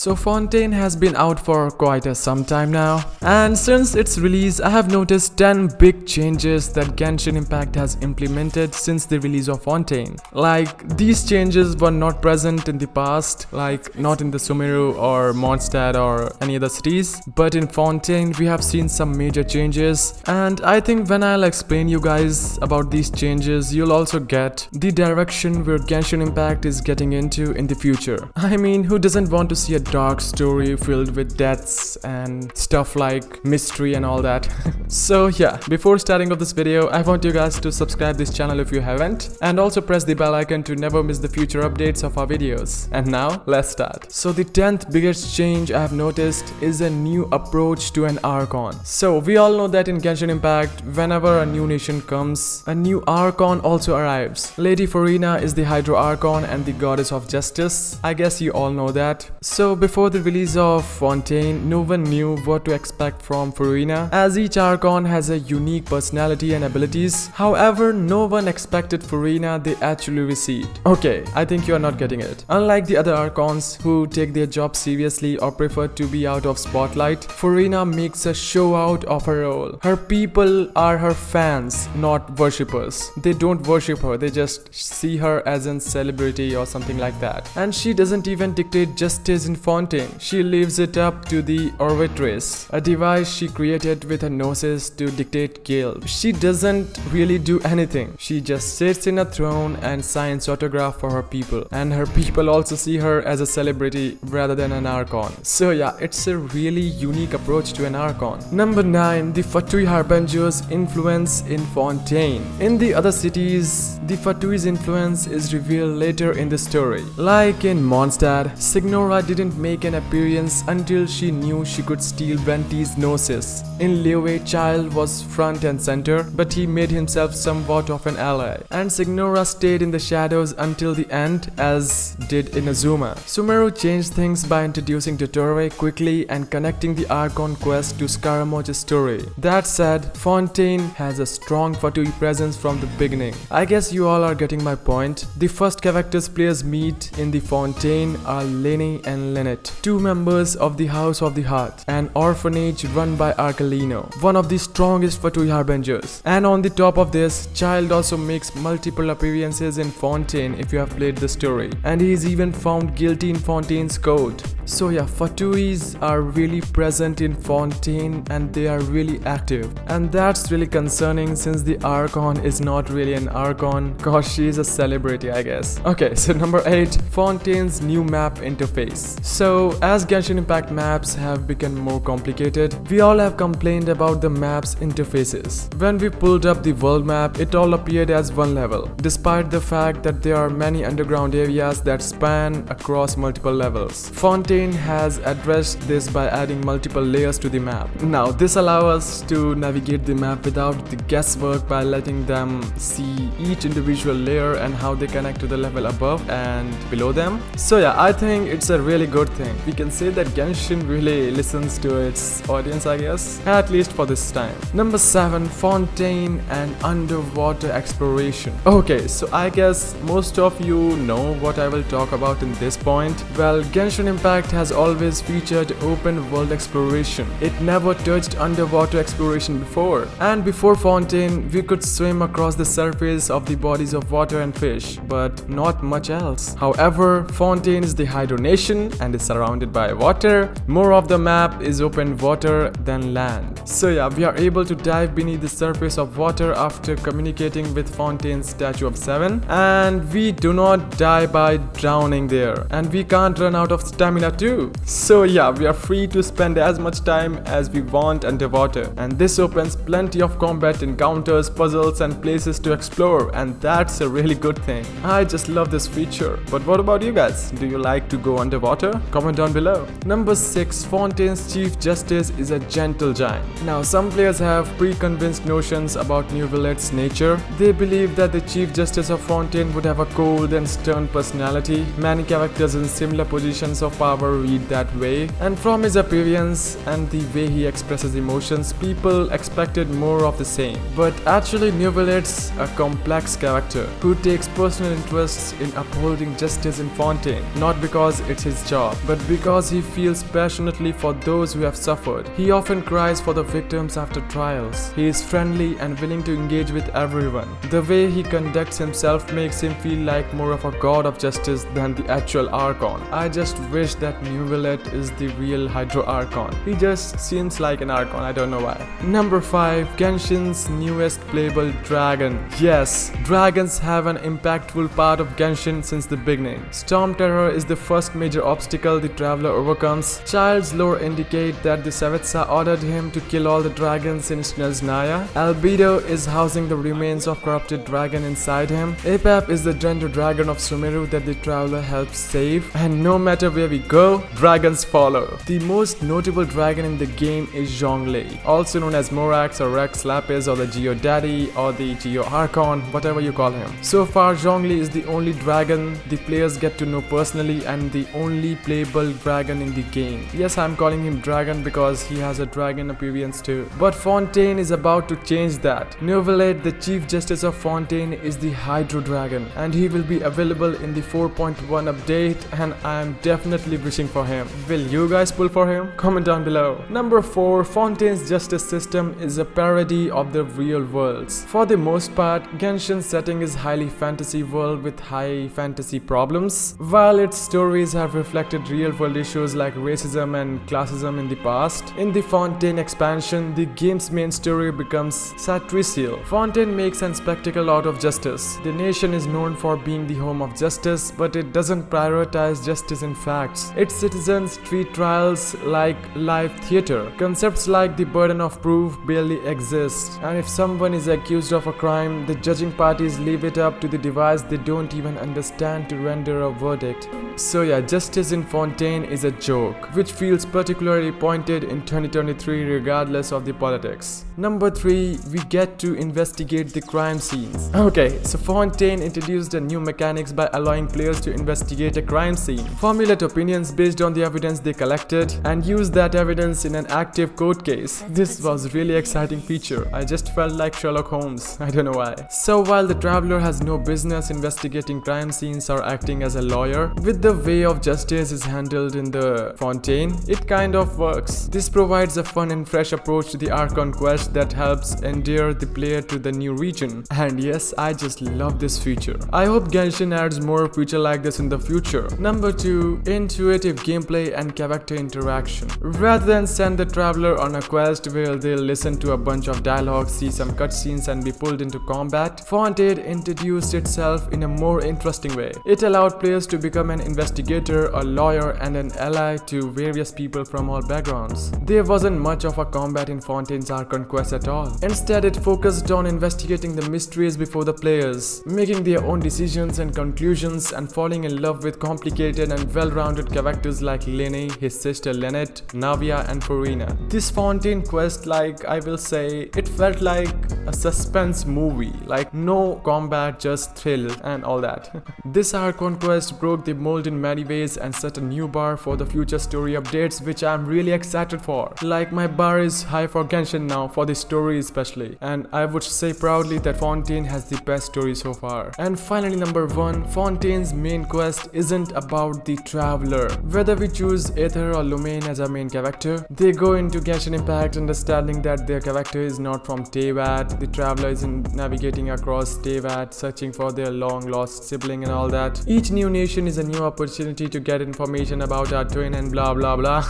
So Fontaine has been out for quite some time now, and since its release I have noticed 10 big changes that Genshin Impact has implemented since the release of Fontaine. Like, these changes were not present in the past, like not in the Sumeru or Mondstadt or any other cities, but in Fontaine we have seen some major changes, and I think when I'll explain you guys about these changes, you'll also get the direction where Genshin Impact is getting into in the future. I mean, who doesn't want to see a dark story filled with deaths and stuff like mystery and all that? So yeah, before starting off this video, I want you guys to subscribe this channel if you haven't, and also press the bell icon to never miss the future updates of our videos. And now let's start. So the 10th biggest change I have noticed is a new approach to an Archon. So we all know that in Genshin Impact, whenever a new nation comes, a new Archon also arrives. Lady Farina is the Hydro Archon and the goddess of justice. I guess you all know that. So before the release of Fontaine, no one knew what to expect from Farina, as each Archon has a unique personality and abilities. However, no one expected Farina they actually received. Okay, I think you are not getting it. Unlike the other Archons who take their job seriously or prefer to be out of spotlight, Farina makes a show out of her role. Her people are her fans, not worshippers. They don't worship her, they just see her as a celebrity or something like that. And she doesn't even dictate justice in Fontaine. She leaves it up to the Orbitrace, a device she created with her gnosis to dictate guild. She doesn't really do anything. She just sits in a throne and signs autograph for her people. And her people also see her as a celebrity rather than an Archon. So yeah, it's a really unique approach to an Archon. Number 9. The Fatou Harbinger's influence in Fontaine. In the other cities, the Fatou's influence is revealed later in the story. Like in Mondstadt, Signora didn't make an appearance until she knew she could steal Venti's gnosis. In Liyue, Child was front and center, but he made himself somewhat of an ally. And Signora stayed in the shadows until the end, as did Inazuma. Sumeru changed things by introducing Totore quickly and connecting the Archon quest to Scaramoche's story. That said, Fontaine has a strong Fatou presence from the beginning. I guess you all are getting my point. The first characters players meet in the Fontaine are Lenny and Lynette, two members of the House of the Heart, an orphanage run by Arcalino, one of the strongest Fatou Harbingers. And on the top of this, Child also makes multiple appearances in Fontaine if you have played the story, and he is even found guilty in Fontaine's court. So yeah, Fatouis are really present in Fontaine and they are really active, and that's really concerning since the Archon is not really an Archon cause she is a celebrity, I guess. Okay, so number 8, Fontaines New Map Interface. So as Genshin Impact maps have become more complicated, we all have complained about the maps interfaces. When we pulled up the world map, it all appeared as one level, despite the fact that there are many underground areas that span across multiple levels. Fontaine has addressed this by adding multiple layers to the map. Now this allows us to navigate the map without the guesswork by letting them see each individual layer and how they connect to the level above and below them. So yeah, I think it's a really good thing. We can say that Genshin really listens to its audience, I guess, at least for this time. Number 7, Fontaine and underwater exploration. Okay, so I guess most of you know what I will talk about in this point. Well, Genshin Impact has always featured open world exploration. It never touched underwater exploration before. And before Fontaine, we could swim across the surface of the bodies of water and fish, but not much else. However, Fontaine is the Hydro nation and is surrounded by water. More of the map is open water than land. So yeah, we are able to dive beneath the surface of water after communicating with Fontaine's Statue of 7, and we do not die by drowning there, and we can't run out of stamina too. So yeah, we are free to spend as much time as we want underwater, and this opens plenty of combat encounters, puzzles and places to explore, and that's a really good thing. I just love this feature. But what about you guys? Do you like to go underwater? Comment down below. Number 6, Fontaine's Chief Justice is a gentle giant. Now some players have pre-convinced notions about New Villette's nature. They believe that the Chief Justice of Fontaine would have a cold and stern personality. Many characters in similar positions of power read that way, and from his appearance and the way he expresses emotions, people expected more of the same. But actually New Villette's a complex character who takes personal interests in upholding justice in Fontaine, not because it's his job, top, but because he feels passionately for those who have suffered. He often cries for the victims after trials. He is friendly and willing to engage with everyone. The way he conducts himself makes him feel like more of a god of justice than the actual Archon. I just wish that Neuvillette is the real Hydro Archon. He just seems like an Archon, I don't know why. Number 5. Genshin's newest playable dragon. Yes, dragons have an impactful part of Genshin since the beginning. Storm Terror is the first major obstacle the traveler overcomes. Child's lore indicate that the Savetsa ordered him to kill all the dragons in Snezhnaya. Albedo is housing the remains of corrupted dragon inside him. Apap is the gender dragon of Sumeru that the traveler helps save. And no matter where we go, dragons follow. The most notable dragon in the game is Zhongli, also known as Morax or Rex Lapis or the Geo Daddy or the Geo Archon, whatever you call him. So far, Zhongli is the only dragon the players get to know personally and the only playable dragon in the game. Yes, I'm calling him dragon because he has a dragon appearance too. But Fontaine is about to change that. Neuvillette, the Chief Justice of Fontaine, is the Hydro Dragon and he will be available in the 4.1 update, and I am definitely wishing for him. Will you guys pull for him? Comment down below. Number 4. Fontaine's justice system is a parody of the real worlds. For the most part, Genshin's setting is highly fantasy world with high fantasy problems. While its stories have reflected real world issues like racism and classism in the past, in the Fontaine expansion, the game's main story becomes satiricial. Fontaine makes a spectacle out of justice. The nation is known for being the home of justice, but it doesn't prioritize justice in facts. Its citizens treat trials like live theater. Concepts like the burden of proof barely exist, and if someone is accused of a crime, the judging parties leave it up to the device they don't even understand to render a verdict. So yeah, justice in Fontaine is a joke, which feels particularly pointed in 2023 regardless of the politics. Number 3, we get to investigate the crime scenes. Okay, so Fontaine introduced a new mechanics by allowing players to investigate a crime scene, formulate opinions based on the evidence they collected, and use that evidence in an active court case. This was really exciting feature. I just felt like Sherlock Holmes. I don't know why. So while the traveler has no business investigating crime scenes or acting as a lawyer, with the way of justice is handled in the Fontaine, it kind of works. This provides a fun and fresh approach to the Archon quest that helps endear the player to the new region. And yes, I just love this feature. I hope Genshin adds more feature like this in the future. Number 2, intuitive gameplay and character interaction. Rather than send the traveler on a quest where they'll listen to a bunch of dialogue, see some cutscenes and be pulled into combat, Fontaine introduced itself in a more interesting way. It allowed players to become an investigator, a lawyer and an ally to various people from all backgrounds. There wasn't much of a combat in Fontaine's Archon quest at all. Instead, it focused on investigating the mysteries before the players, making their own decisions and conclusions, and falling in love with complicated and well-rounded characters like Lene, his sister Lynette, Navia and Farina. This Fontaine quest, I will say, it felt like a suspense movie, like no combat, just thrill and all that. This Archon quest broke the mold in many ways and set a new bar for the future story updates, which I'm really excited for. Like, my bar is high for Genshin now, for the story especially, and I would say proudly that Fontaine has the best story so far. And finally, number 1, Fontaine's main quest isn't about the traveler. Whether we choose Aether or Lumaine as our main character, they go into Genshin Impact understanding that their character is not from Teyvat. The traveler is navigating across Teyvat, searching for their long lost sibling and all that. Each new nation is a new opportunity to get information about our twin and blah blah blah.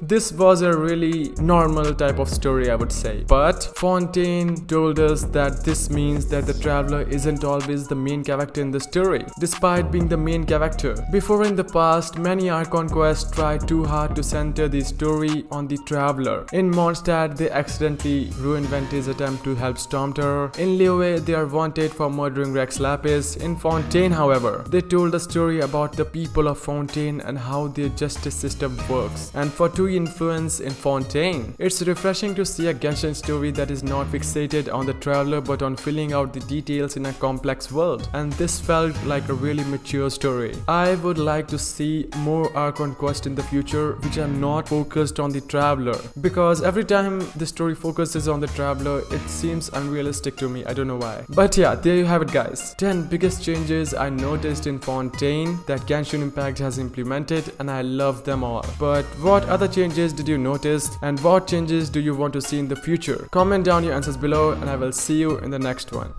This was a really normal type of story, I would say. But Fontaine told us that this means that the traveler isn't always the main character in the story, despite being the main character. Before, in the past, many Archon quests tried too hard to center the story on the traveler. In Mondstadt, they accidentally ruined Vente's attempt to help Storm Terror. In Liyue, they are wanted for murdering Rex Lapis. In Fontaine, however, they told a story about the people of Fontaine and how their justice system works. And Fatou influence in Fontaine. It's refreshing to see a Genshin story that is not fixated on the traveler but on filling out the details in a complex world. And this felt like a really mature story. I would like to see more Archon quests in the future which are not focused on the traveler, because every time the story focuses on the traveler, it seems unrealistic to me. I don't know why. But yeah, there you have it guys. 10 biggest changes I noticed in Fontaine that Genshin Impact has implemented, and I love them all. But what other changes did you notice, and what changes do you want to see in the future? Comment down your answers below, and I will see you in the next one.